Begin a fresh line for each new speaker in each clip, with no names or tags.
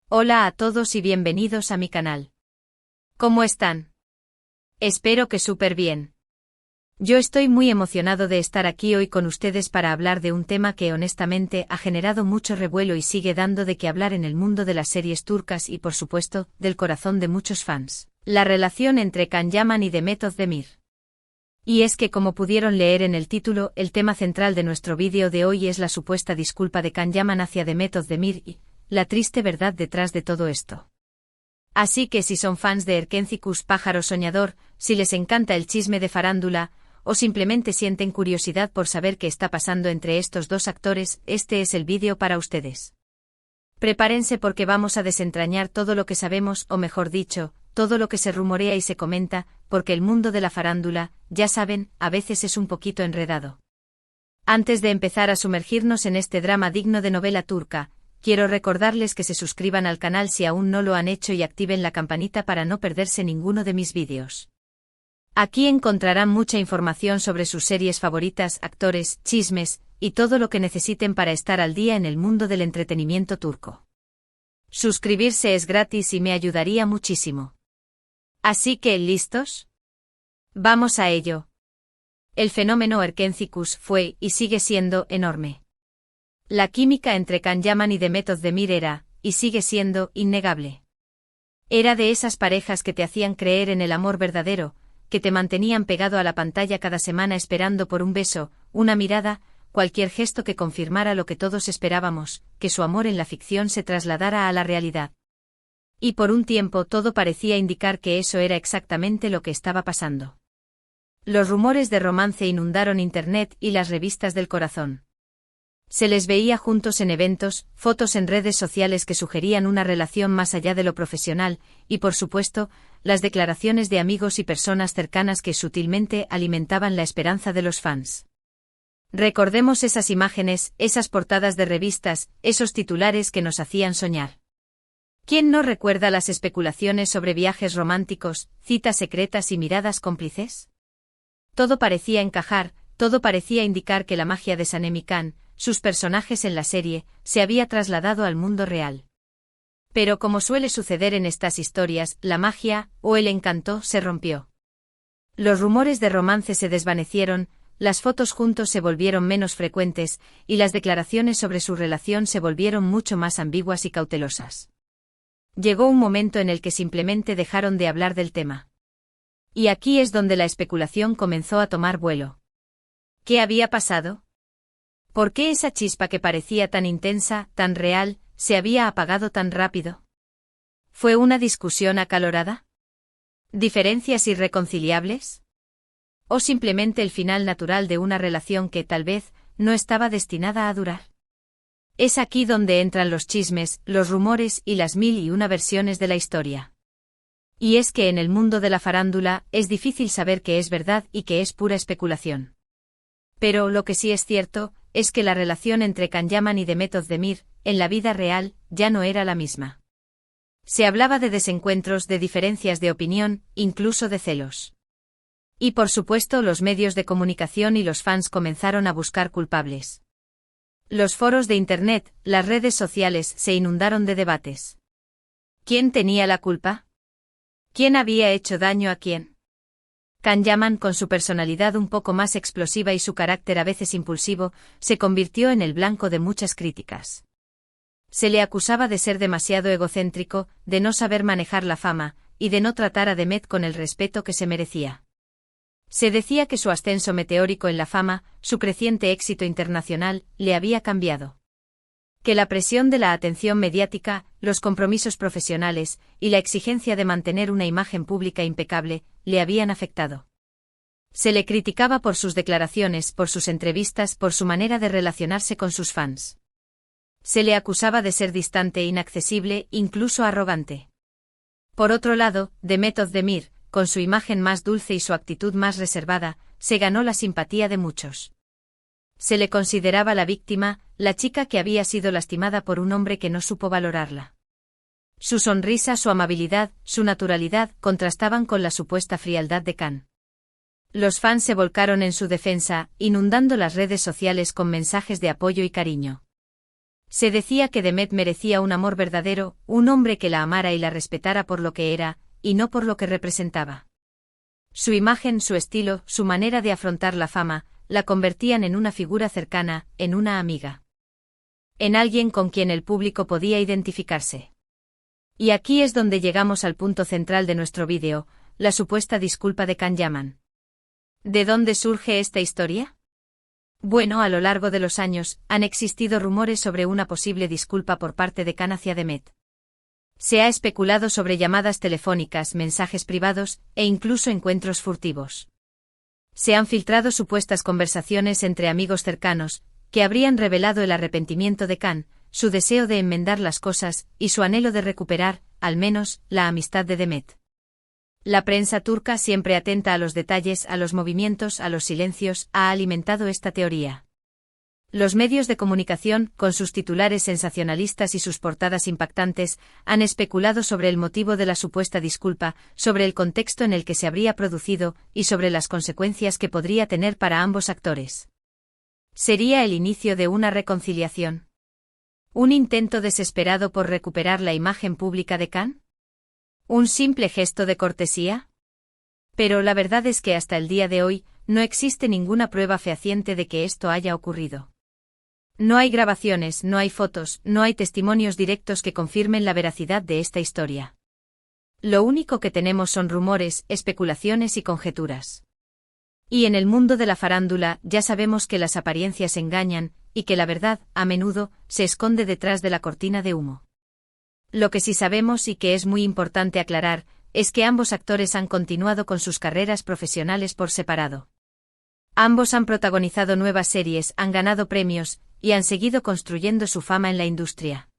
Hola a todos y bienvenidos a mi canal. ¿Cómo están? Espero que súper bien. Yo estoy muy emocionado de estar aquí hoy con ustedes para hablar de un tema que honestamente ha generado mucho revuelo y sigue dando de qué hablar en el mundo de las series turcas y por supuesto, del corazón de muchos fans. La relación entre Can Yaman y Demet Özdemir. Y es que como pudieron leer en el título, el tema central de nuestro vídeo de hoy es la supuesta disculpa de Can Yaman hacia Demet Özdemir y la triste verdad detrás de todo esto. Así que si son fans de Erkencikus Pájaro Soñador, si les encanta el chisme de farándula, o simplemente sienten curiosidad por saber qué está pasando entre estos dos actores, este es el vídeo para ustedes. Prepárense porque vamos a desentrañar todo lo que sabemos, o mejor dicho, todo lo que se rumorea y se comenta, porque el mundo de la farándula, ya saben, a veces es un poquito enredado. Antes de empezar a sumergirnos en este drama digno de novela turca, quiero recordarles que se suscriban al canal si aún no lo han hecho y activen la campanita para no perderse ninguno de mis vídeos. Aquí encontrarán mucha información sobre sus series favoritas, actores, chismes, y todo lo que necesiten para estar al día en el mundo del entretenimiento turco. Suscribirse es gratis y me ayudaría muchísimo. Así que, ¿listos? Vamos a ello. El fenómeno Erkencikus fue, y sigue siendo, enorme. La química entre Can Yaman y Demet Özdemir era, y sigue siendo, innegable. Era de esas parejas que te hacían creer en el amor verdadero, que te mantenían pegado a la pantalla cada semana esperando por un beso, una mirada, cualquier gesto que confirmara lo que todos esperábamos, que su amor en la ficción se trasladara a la realidad. Y por un tiempo todo parecía indicar que eso era exactamente lo que estaba pasando. Los rumores de romance inundaron Internet y las revistas del corazón. Se les veía juntos en eventos, fotos en redes sociales que sugerían una relación más allá de lo profesional, y por supuesto, las declaraciones de amigos y personas cercanas que sutilmente alimentaban la esperanza de los fans. Recordemos esas imágenes, esas portadas de revistas, esos titulares que nos hacían soñar. ¿Quién no recuerda las especulaciones sobre viajes románticos, citas secretas y miradas cómplices? Todo parecía encajar, todo parecía indicar que la magia de Sanem y Can, sus personajes en la serie, se había trasladado al mundo real. Pero como suele suceder en estas historias, la magia, o el encanto, se rompió. Los rumores de romance se desvanecieron, las fotos juntos se volvieron menos frecuentes, y las declaraciones sobre su relación se volvieron mucho más ambiguas y cautelosas. Llegó un momento en el que simplemente dejaron de hablar del tema. Y aquí es donde la especulación comenzó a tomar vuelo. ¿Qué había pasado? ¿Por qué esa chispa que parecía tan intensa, tan real, se había apagado tan rápido? ¿Fue una discusión acalorada? ¿Diferencias irreconciliables? ¿O simplemente el final natural de una relación que, tal vez, no estaba destinada a durar? Es aquí donde entran los chismes, los rumores y las mil y una versiones de la historia. Y es que en el mundo de la farándula es difícil saber qué es verdad y qué es pura especulación. Pero lo que sí es cierto, es que la relación entre Can Yaman y Demet Özdemir, en la vida real, ya no era la misma. Se hablaba de desencuentros, de diferencias de opinión, incluso de celos. Y por supuesto los medios de comunicación y los fans comenzaron a buscar culpables. Los foros de Internet, las redes sociales se inundaron de debates. ¿Quién tenía la culpa? ¿Quién había hecho daño a quién? Can Yaman, con su personalidad un poco más explosiva y su carácter a veces impulsivo, se convirtió en el blanco de muchas críticas. Se le acusaba de ser demasiado egocéntrico, de no saber manejar la fama, y de no tratar a Demet con el respeto que se merecía. Se decía que su ascenso meteórico en la fama, su creciente éxito internacional, le había cambiado. Que la presión de la atención mediática, los compromisos profesionales, y la exigencia de mantener una imagen pública impecable, le habían afectado. Se le criticaba por sus declaraciones, por sus entrevistas, por su manera de relacionarse con sus fans. Se le acusaba de ser distante, inaccesible, incluso arrogante. Por otro lado, Demet Özdemir, con su imagen más dulce y su actitud más reservada, se ganó la simpatía de muchos. Se le consideraba la víctima, la chica que había sido lastimada por un hombre que no supo valorarla. Su sonrisa, su amabilidad, su naturalidad contrastaban con la supuesta frialdad de Can. Los fans se volcaron en su defensa, inundando las redes sociales con mensajes de apoyo y cariño. Se decía que Demet merecía un amor verdadero, un hombre que la amara y la respetara por lo que era, y no por lo que representaba. Su imagen, su estilo, su manera de afrontar la fama, la convertían en una figura cercana, en una amiga. En alguien con quien el público podía identificarse. Y aquí es donde llegamos al punto central de nuestro vídeo, la supuesta disculpa de Can Yaman. ¿De dónde surge esta historia? Bueno, a lo largo de los años, han existido rumores sobre una posible disculpa por parte de Can hacia Demet. Se ha especulado sobre llamadas telefónicas, mensajes privados, e incluso encuentros furtivos. Se han filtrado supuestas conversaciones entre amigos cercanos, que habrían revelado el arrepentimiento de Can, su deseo de enmendar las cosas, y su anhelo de recuperar, al menos, la amistad de Demet. La prensa turca, siempre atenta a los detalles, a los movimientos, a los silencios, ha alimentado esta teoría. Los medios de comunicación, con sus titulares sensacionalistas y sus portadas impactantes, han especulado sobre el motivo de la supuesta disculpa, sobre el contexto en el que se habría producido, y sobre las consecuencias que podría tener para ambos actores. ¿Sería el inicio de una reconciliación? ¿Un intento desesperado por recuperar la imagen pública de Can? ¿Un simple gesto de cortesía? Pero la verdad es que hasta el día de hoy, no existe ninguna prueba fehaciente de que esto haya ocurrido. No hay grabaciones, no hay fotos, no hay testimonios directos que confirmen la veracidad de esta historia. Lo único que tenemos son rumores, especulaciones y conjeturas. Y en el mundo de la farándula ya sabemos que las apariencias engañan, y que la verdad, a menudo, se esconde detrás de la cortina de humo. Lo que sí sabemos y que es muy importante aclarar, es que ambos actores han continuado con sus carreras profesionales por separado. Ambos han protagonizado nuevas series, han ganado premios, y han seguido construyendo su fama en la industria.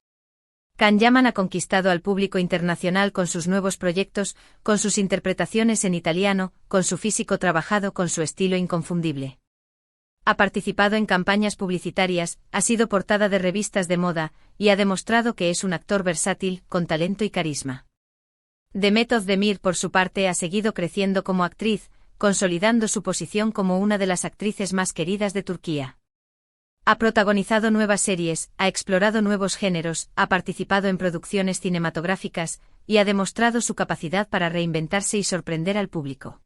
Can Yaman ha conquistado al público internacional con sus nuevos proyectos, con sus interpretaciones en italiano, con su físico trabajado, con su estilo inconfundible. Ha participado en campañas publicitarias, ha sido portada de revistas de moda, y ha demostrado que es un actor versátil, con talento y carisma. Demet Özdemir, por su parte, ha seguido creciendo como actriz, consolidando su posición como una de las actrices más queridas de Turquía. Ha protagonizado nuevas series, ha explorado nuevos géneros, ha participado en producciones cinematográficas, y ha demostrado su capacidad para reinventarse y sorprender al público.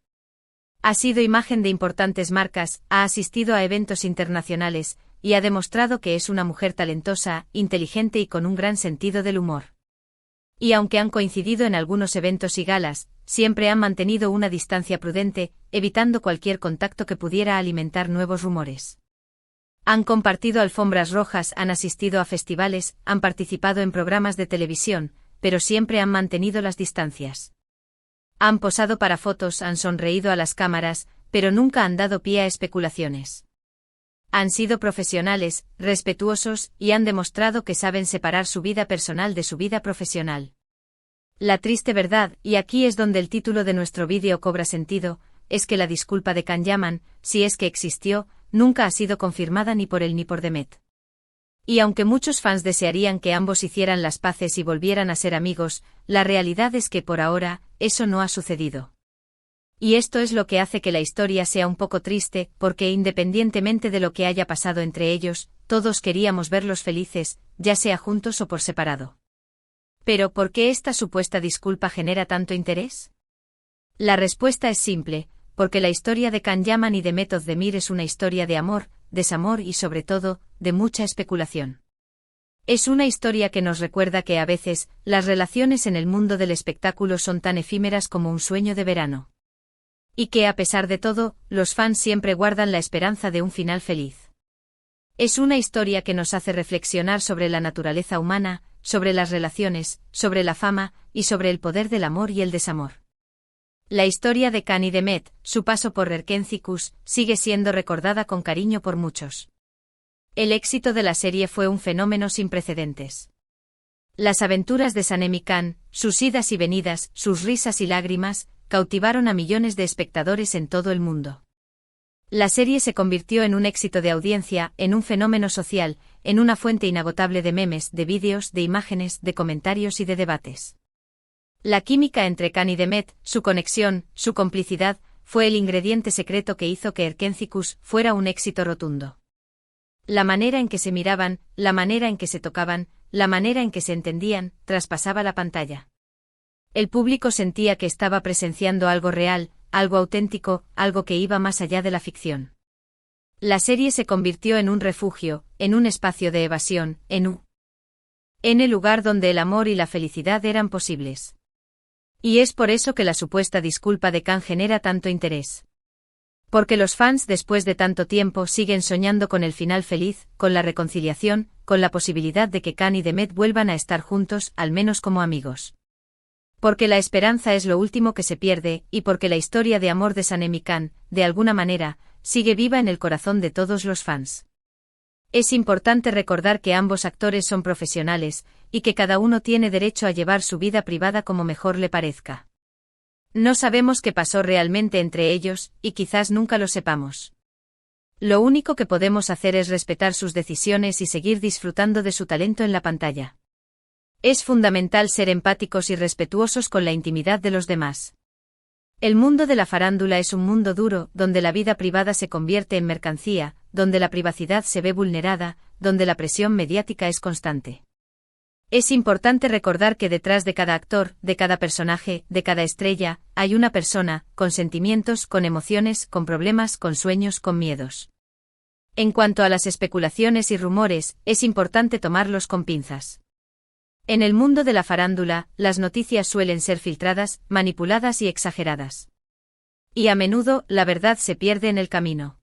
Ha sido imagen de importantes marcas, ha asistido a eventos internacionales, y ha demostrado que es una mujer talentosa, inteligente y con un gran sentido del humor. Y aunque han coincidido en algunos eventos y galas, siempre han mantenido una distancia prudente, evitando cualquier contacto que pudiera alimentar nuevos rumores. Han compartido alfombras rojas, han asistido a festivales, han participado en programas de televisión, pero siempre han mantenido las distancias. Han posado para fotos, han sonreído a las cámaras, pero nunca han dado pie a especulaciones. Han sido profesionales, respetuosos, y han demostrado que saben separar su vida personal de su vida profesional. La triste verdad, y aquí es donde el título de nuestro vídeo cobra sentido, es que la disculpa de Can Yaman, si es que existió, nunca ha sido confirmada ni por él ni por Demet. Y aunque muchos fans desearían que ambos hicieran las paces y volvieran a ser amigos, la realidad es que por ahora, eso no ha sucedido. Y esto es lo que hace que la historia sea un poco triste, porque independientemente de lo que haya pasado entre ellos, todos queríamos verlos felices, ya sea juntos o por separado. Pero ¿por qué esta supuesta disculpa genera tanto interés? La respuesta es simple, porque la historia de Can Yaman y Demet Özdemir es una historia de amor, desamor y sobre todo, de mucha especulación. Es una historia que nos recuerda que a veces, las relaciones en el mundo del espectáculo son tan efímeras como un sueño de verano. Y que a pesar de todo, los fans siempre guardan la esperanza de un final feliz. Es una historia que nos hace reflexionar sobre la naturaleza humana, sobre las relaciones, sobre la fama, y sobre el poder del amor y el desamor. La historia de Can y Demet, su paso por Erkenci, sigue siendo recordada con cariño por muchos. El éxito de la serie fue un fenómeno sin precedentes. Las aventuras de Sanem y Can, sus idas y venidas, sus risas y lágrimas, cautivaron a millones de espectadores en todo el mundo. La serie se convirtió en un éxito de audiencia, en un fenómeno social, en una fuente inagotable de memes, de vídeos, de imágenes, de comentarios y de debates. La química entre Can y Demet, su conexión, su complicidad, fue el ingrediente secreto que hizo que Erkenci fuera un éxito rotundo. La manera en que se miraban, la manera en que se tocaban, la manera en que se entendían, traspasaba la pantalla. El público sentía que estaba presenciando algo real, algo auténtico, algo que iba más allá de la ficción. La serie se convirtió en un refugio, en un espacio de evasión, en el lugar donde el amor y la felicidad eran posibles. Y es por eso que la supuesta disculpa de Khan genera tanto interés. Porque los fans después de tanto tiempo siguen soñando con el final feliz, con la reconciliación, con la posibilidad de que Khan y Demet vuelvan a estar juntos, al menos como amigos. Porque la esperanza es lo último que se pierde, y porque la historia de amor de Sanem y Khan, de alguna manera, sigue viva en el corazón de todos los fans. Es importante recordar que ambos actores son profesionales, y que cada uno tiene derecho a llevar su vida privada como mejor le parezca. No sabemos qué pasó realmente entre ellos, y quizás nunca lo sepamos. Lo único que podemos hacer es respetar sus decisiones y seguir disfrutando de su talento en la pantalla. Es fundamental ser empáticos y respetuosos con la intimidad de los demás. El mundo de la farándula es un mundo duro, donde la vida privada se convierte en mercancía, donde la privacidad se ve vulnerada, donde la presión mediática es constante. Es importante recordar que detrás de cada actor, de cada personaje, de cada estrella, hay una persona, con sentimientos, con emociones, con problemas, con sueños, con miedos. En cuanto a las especulaciones y rumores, es importante tomarlos con pinzas. En el mundo de la farándula, las noticias suelen ser filtradas, manipuladas y exageradas. Y a menudo, la verdad se pierde en el camino.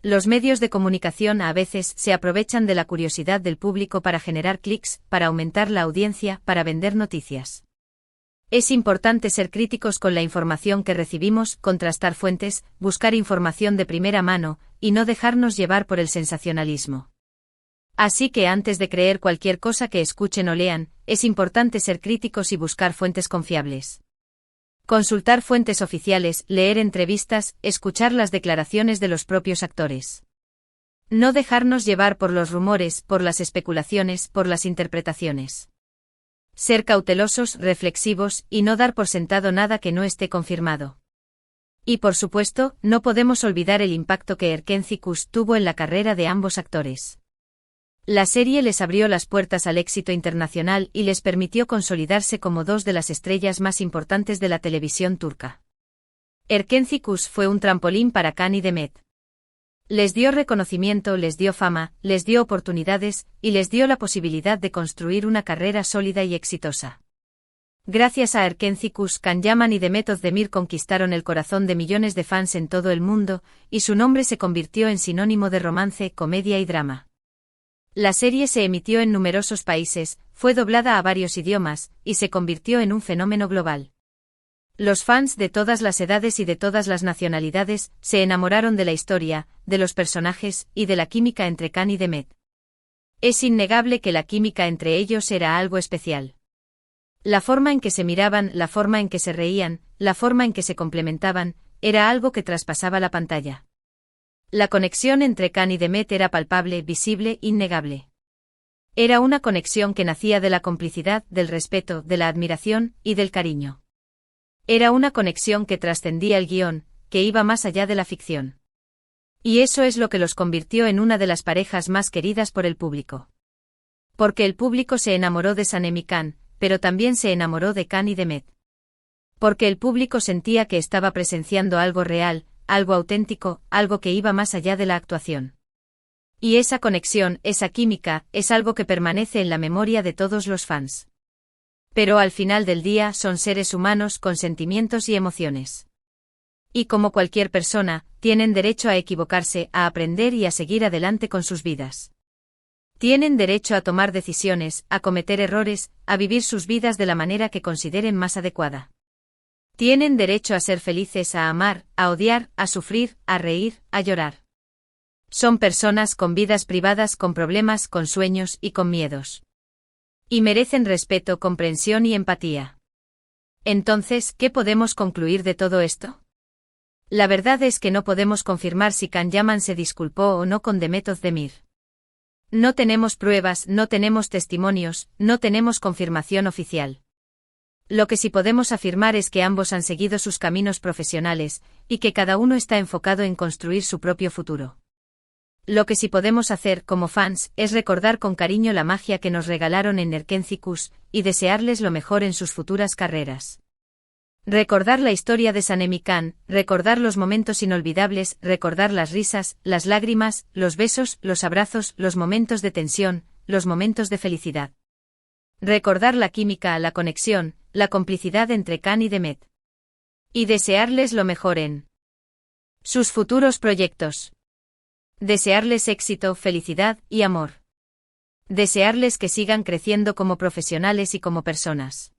Los medios de comunicación a veces se aprovechan de la curiosidad del público para generar clics, para aumentar la audiencia, para vender noticias. Es importante ser críticos con la información que recibimos, contrastar fuentes, buscar información de primera mano, y no dejarnos llevar por el sensacionalismo. Así que antes de creer cualquier cosa que escuchen o lean, es importante ser críticos y buscar fuentes confiables. Consultar fuentes oficiales, leer entrevistas, escuchar las declaraciones de los propios actores. No dejarnos llevar por los rumores, por las especulaciones, por las interpretaciones. Ser cautelosos, reflexivos, y no dar por sentado nada que no esté confirmado. Y por supuesto, no podemos olvidar el impacto que Erkenci tuvo en la carrera de ambos actores. La serie les abrió las puertas al éxito internacional y les permitió consolidarse como dos de las estrellas más importantes de la televisión turca. Erkenci fue un trampolín para Khan y Demet. Les dio reconocimiento, les dio fama, les dio oportunidades, y les dio la posibilidad de construir una carrera sólida y exitosa. Gracias a Erkenci, Can Yaman y Demet Özdemir conquistaron el corazón de millones de fans en todo el mundo, y su nombre se convirtió en sinónimo de romance, comedia y drama. La serie se emitió en numerosos países, fue doblada a varios idiomas, y se convirtió en un fenómeno global. Los fans de todas las edades y de todas las nacionalidades se enamoraron de la historia, de los personajes y de la química entre Khan y Demet. Es innegable que la química entre ellos era algo especial. La forma en que se miraban, la forma en que se reían, la forma en que se complementaban, era algo que traspasaba la pantalla. La conexión entre Khan y Demet era palpable, visible, innegable. Era una conexión que nacía de la complicidad, del respeto, de la admiración y del cariño. Era una conexión que trascendía el guión, que iba más allá de la ficción. Y eso es lo que los convirtió en una de las parejas más queridas por el público. Porque el público se enamoró de Sanem y Khan, pero también se enamoró de Khan y Demet. Porque el público sentía que estaba presenciando algo real, algo auténtico, algo que iba más allá de la actuación. Y esa conexión, esa química, es algo que permanece en la memoria de todos los fans. Pero al final del día son seres humanos con sentimientos y emociones. Y como cualquier persona, tienen derecho a equivocarse, a aprender y a seguir adelante con sus vidas. Tienen derecho a tomar decisiones, a cometer errores, a vivir sus vidas de la manera que consideren más adecuada. Tienen derecho a ser felices, a amar, a odiar, a sufrir, a reír, a llorar. Son personas con vidas privadas, con problemas, con sueños y con miedos. Y merecen respeto, comprensión y empatía. Entonces, ¿qué podemos concluir de todo esto? La verdad es que no podemos confirmar si Can Yaman se disculpó o no con Demet Özdemir. No tenemos pruebas, no tenemos testimonios, no tenemos confirmación oficial. Lo que sí podemos afirmar es que ambos han seguido sus caminos profesionales, y que cada uno está enfocado en construir su propio futuro. Lo que sí podemos hacer como fans es recordar con cariño la magia que nos regalaron en Erkencicus y desearles lo mejor en sus futuras carreras. Recordar la historia de Sanemi Kan, recordar los momentos inolvidables, recordar las risas, las lágrimas, los besos, los abrazos, los momentos de tensión, los momentos de felicidad. Recordar la química, la conexión, la complicidad entre Kan y Demet. Y desearles lo mejor en sus futuros proyectos. Desearles éxito, felicidad y amor. Desearles que sigan creciendo como profesionales y como personas.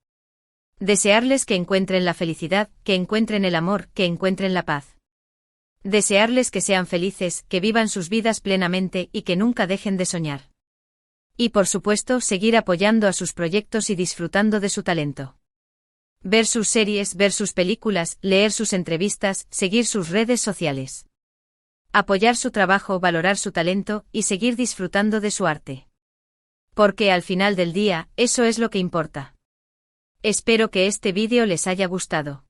Desearles que encuentren la felicidad, que encuentren el amor, que encuentren la paz. Desearles que sean felices, que vivan sus vidas plenamente y que nunca dejen de soñar. Y por supuesto, seguir apoyando a sus proyectos y disfrutando de su talento. Ver sus series, ver sus películas, leer sus entrevistas, seguir sus redes sociales. Apoyar su trabajo, valorar su talento y seguir disfrutando de su arte. Porque al final del día, eso es lo que importa. Espero que este vídeo les haya gustado.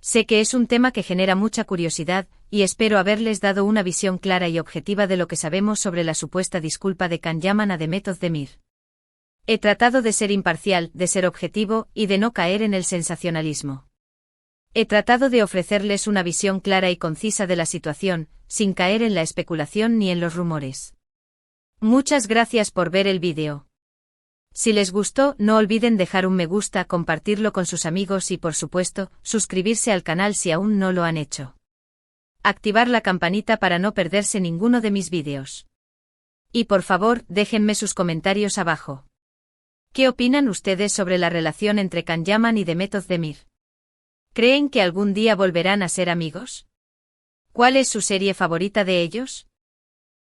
Sé que es un tema que genera mucha curiosidad, y espero haberles dado una visión clara y objetiva de lo que sabemos sobre la supuesta disculpa de Can Yaman a Demet Özdemir. He tratado de ser imparcial, de ser objetivo y de no caer en el sensacionalismo. He tratado de ofrecerles una visión clara y concisa de la situación, sin caer en la especulación ni en los rumores. Muchas gracias por ver el vídeo. Si les gustó, no olviden dejar un me gusta, compartirlo con sus amigos y por supuesto, suscribirse al canal si aún no lo han hecho. Activar la campanita para no perderse ninguno de mis vídeos. Y por favor, déjenme sus comentarios abajo. ¿Qué opinan ustedes sobre la relación entre Can Yaman y Demet Özdemir? ¿Creen que algún día volverán a ser amigos? ¿Cuál es su serie favorita de ellos?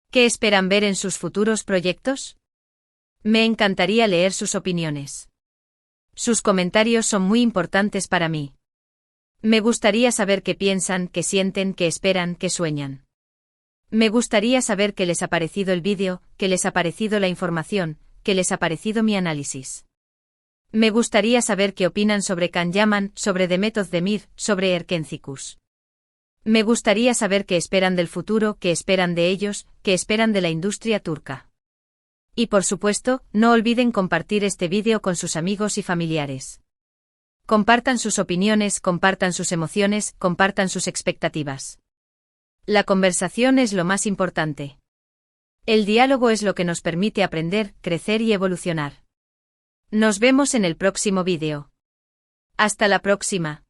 ¿Qué esperan ver en sus futuros proyectos? Me encantaría leer sus opiniones. Sus comentarios son muy importantes para mí. Me gustaría saber qué piensan, qué sienten, qué esperan, qué sueñan. Me gustaría saber qué les ha parecido el vídeo, qué les ha parecido la información, qué les ha parecido mi análisis. Me gustaría saber qué opinan sobre Can Yaman, sobre Demet Özdemir, sobre Erkencicus. Me gustaría saber qué esperan del futuro, qué esperan de ellos, qué esperan de la industria turca. Y por supuesto, no olviden compartir este vídeo con sus amigos y familiares. Compartan sus opiniones, compartan sus emociones, compartan sus expectativas. La conversación es lo más importante. El diálogo es lo que nos permite aprender, crecer y evolucionar. Nos vemos en el próximo vídeo. Hasta la próxima.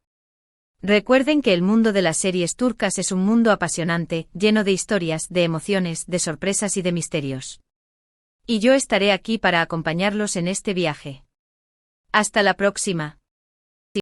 Recuerden que el mundo de las series turcas es un mundo apasionante, lleno de historias, de emociones, de sorpresas y de misterios. Y yo estaré aquí para acompañarlos en este viaje. Hasta la próxima.